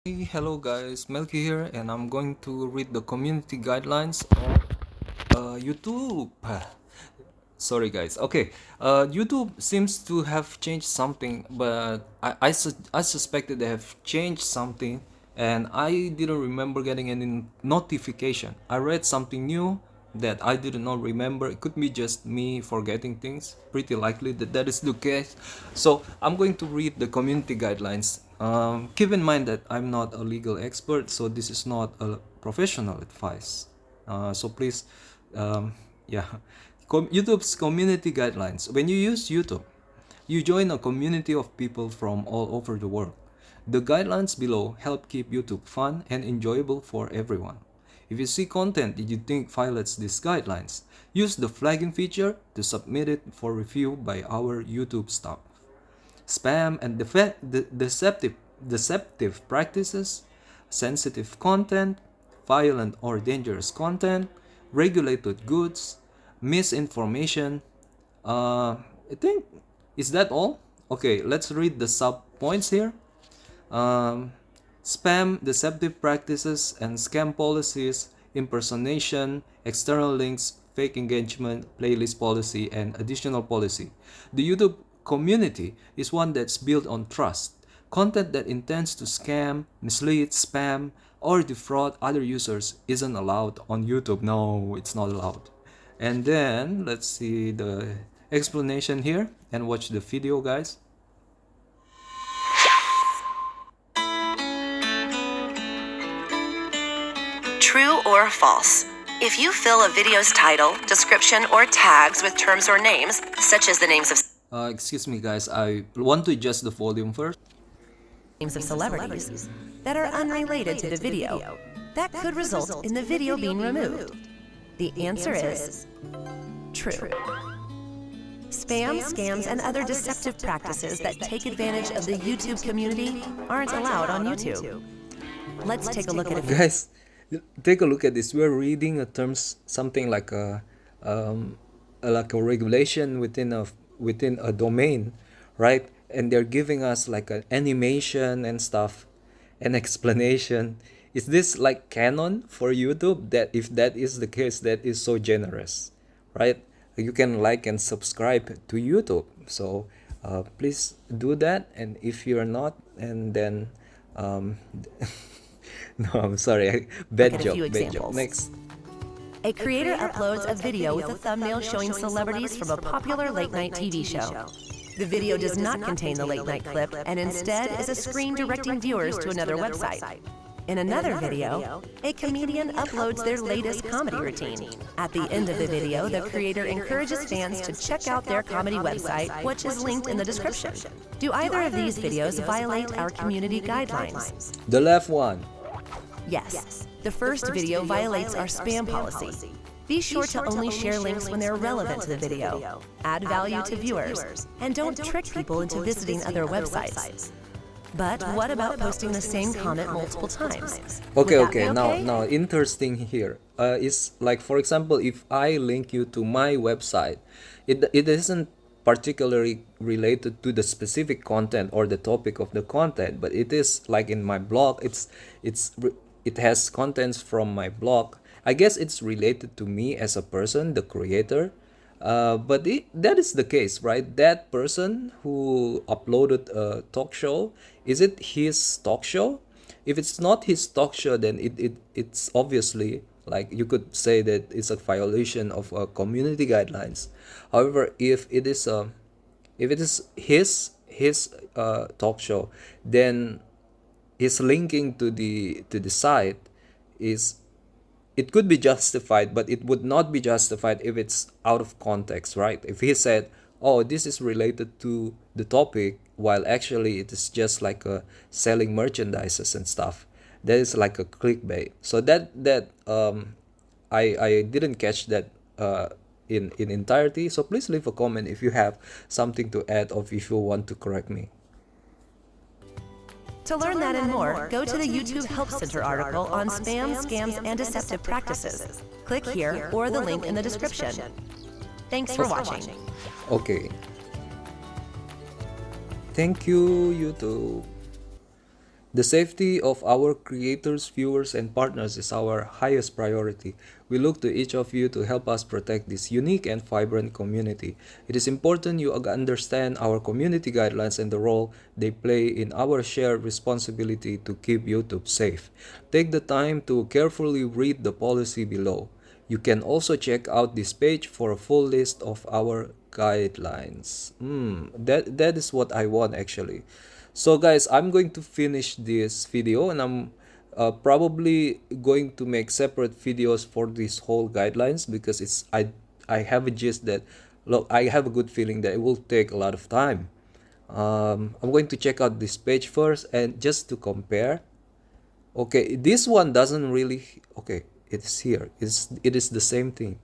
Hey, hello guys, Melky here, and I'm going to read the community guidelines of YouTube. Sorry guys. Okay, YouTube seems to have changed something, but I suspected they have changed something, and I didn't remember getting any notification. I read something new that I did not remember. It could be just me forgetting things. Pretty likely that that is the case. So I'm going to read the community guidelines. Keep in mind that I'm not a legal expert, so this is not a professional advice. So please, yeah. YouTube's community guidelines. When you use YouTube, you join a community of people from all over the world. The guidelines below help keep YouTube fun and enjoyable for everyone. If you see content that you think violates these guidelines, use the flagging feature to submit it for review by our YouTube staff. Spam and deceptive practices, sensitive content, violent or dangerous content, regulated goods, misinformation. I think, is that all? Okay, let's read the sub points here. Um, Spam, deceptive practices, and scam policies, impersonation, external links, fake engagement, playlist policy, and additional policy. The YouTube community is one that's built on trust. Content that intends to scam, mislead, spam, or defraud other users isn't allowed on YouTube. No, it's not allowed. And then let's see the explanation here and watch the video, guys. True or false? If you fill a video's title, description, or tags with terms or names, such as the names of Excuse me, guys. I want to adjust the volume first. celebrities that are unrelated to the video, that could result in the video being removed. The answer is true. Spam, scams, and other deceptive practices that take advantage of the YouTube community aren't allowed on YouTube. Let's take a look at a few. Guys, take a look at this. We're reading a terms something like a regulation within a domain, right? And they're giving us like an animation and stuff, an explanation. Is this like canon for YouTube? That if that is the case, that is so generous, right? You can like and subscribe to YouTube. So please do that. And if you're not, and then no, I'm sorry. Bad joke. Bad joke. Next. A creator uploads a video with a thumbnail showing celebrities from a popular late-night TV show. The video does not contain the late-night clip and instead is a screen directing viewers to another website. In another video, a comedian uploads their latest comedy routine. At the end of the video, the creator encourages fans to check out their comedy website, which is linked in the description. Do either of these videos violate our community guidelines? The left one. Yes. The first video violates our spam policy. Be sure to only share links when they're relevant to the video, add value to viewers, and don't trick people into visiting other websites. But what about posting the same comment multiple times? Okay. Now, interesting here is like, for example, if I link you to my website, it isn't particularly related to the specific content or the topic of the content, but it is like in my blog. It has contents from my blog. I guess it's related to me as a person, the creator. But that is the case, right? That person who uploaded a talk show, is it his talk show? If it's not his talk show, then it's obviously like you could say that it's a violation of community guidelines. However, if it is his talk show, then his linking to the site is, it could be justified, but it would not be justified if it's out of context, right? If he said, oh, this is related to the topic, while actually it is just like selling merchandises and stuff, that is like a clickbait. So I didn't catch that in entirety. So please leave a comment if you have something to add or if you want to correct me. To learn that and more, go to the YouTube Help Center article on spam, scams, and deceptive practices. Click here or the link in the description. Thanks for watching. Okay. Thank you, YouTube. The safety of our creators, viewers, and partners is our highest priority. We look to each of you to help us protect this unique and vibrant community. It is important you understand our community guidelines and the role they play in our shared responsibility to keep YouTube safe. Take the time to carefully read the policy below. You can also check out this page for a full list of our guidelines. That is what I want actually. So guys, I'm going to finish this video, and I'm probably going to make separate videos for these whole guidelines, because I have a gist that, look, I have a good feeling that it will take a lot of time. I'm going to check out this page first, and just to compare. Okay, this one doesn't really, okay, it's here. It is the same thing.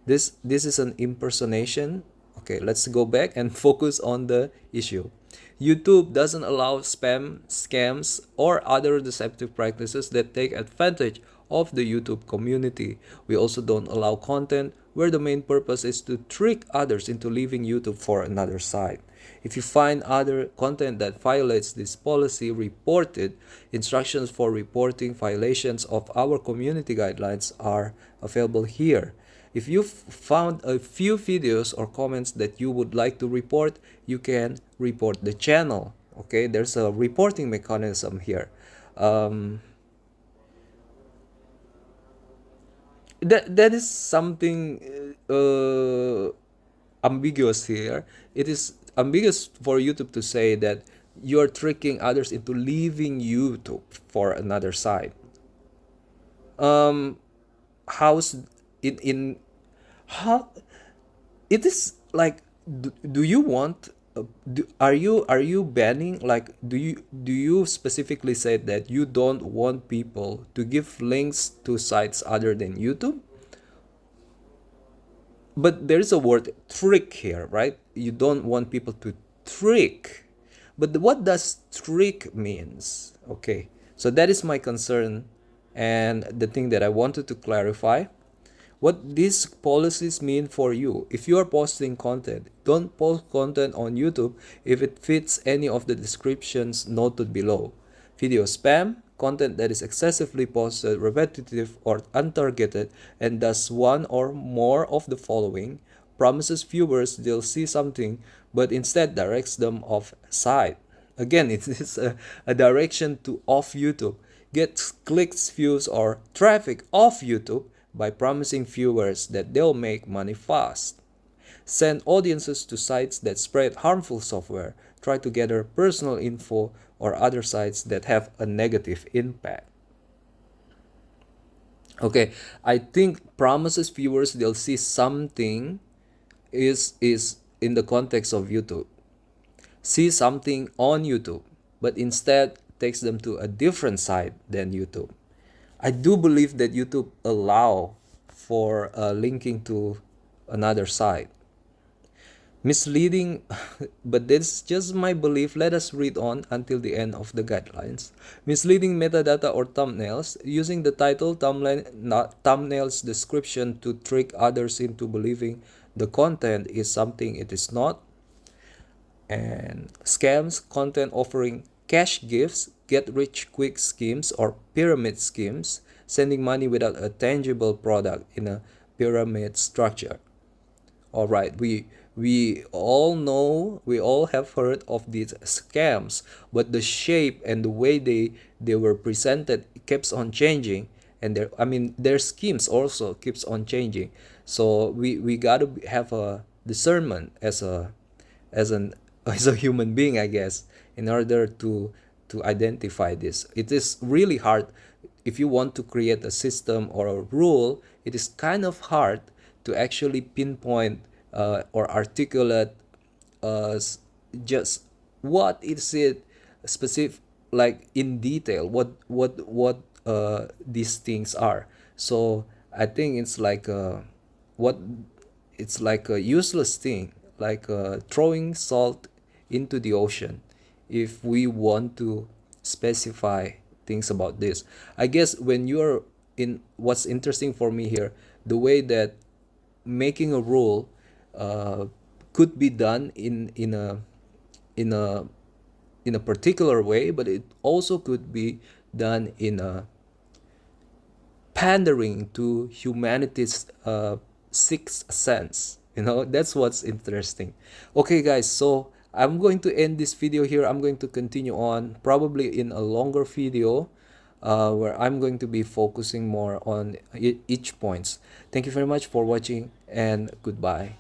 This is an impersonation. Okay, let's go back and focus on the issue. YouTube doesn't allow spam, scams, or other deceptive practices that take advantage of the YouTube community. We also don't allow content where the main purpose is to trick others into leaving YouTube for another site. If you find other content that violates this policy, report it. Instructions for reporting violations of our community guidelines are available here. If you found a few videos or comments that you would like to report, you can report the channel. Okay, there's a reporting mechanism here. That is something ambiguous here. It is ambiguous for YouTube to say that you're tricking others into leaving YouTube for another site. How's in how it is like, do you want are you banning, like, do you specifically say that you don't want people to give links to sites other than YouTube? But there's a word trick here, right? You don't want people to trick. But what does trick means? Okay, so that is my concern, and the thing that I wanted to clarify. What these policies mean for you. If you are posting content, don't post content on YouTube if it fits any of the descriptions noted below. Video spam, content that is excessively posted, repetitive, or untargeted, and does one or more of the following, promises viewers they'll see something, but instead directs them off site. Again, it is a direction to off YouTube. Gets clicks, views, or traffic off YouTube by promising viewers that they'll make money fast. Send audiences to sites that spread harmful software. Try to gather personal info or other sites that have a negative impact. Okay, I think promises viewers they'll see something is in the context of YouTube. See something on YouTube, but instead takes them to a different site than YouTube. I do believe that YouTube allow for linking to another site. Misleading, but that's just my belief. Let us read on until the end of the guidelines. Misleading metadata or thumbnails, using the title, thumbnails, description to trick others into believing the content is something it is not. And scams, content offering cash gifts, get rich quick schemes or pyramid schemes, sending money without a tangible product in a pyramid structure. All right, we all know, we all have heard of these scams, but the shape and the way they were presented keeps on changing, and their schemes also keeps on changing. So we got to have a discernment as an as a human being, I guess, in order to identify this. It is really hard. If you want to create a system or a rule, it is kind of hard to actually pinpoint or articulate just what is it specific, like in detail, what these things are. So I think it's like what it's like a useless thing, like throwing salt into the ocean if we want to specify things about this. I guess when you're in, what's interesting for me here, the way that making a rule could be done in a in a particular way, but it also could be done in a pandering to humanity's sixth sense. That's what's interesting. Okay, guys, so I'm going to end this video here. I'm going to continue on probably in a longer video, where I'm going to be focusing more on each points. Thank you very much for watching, and goodbye.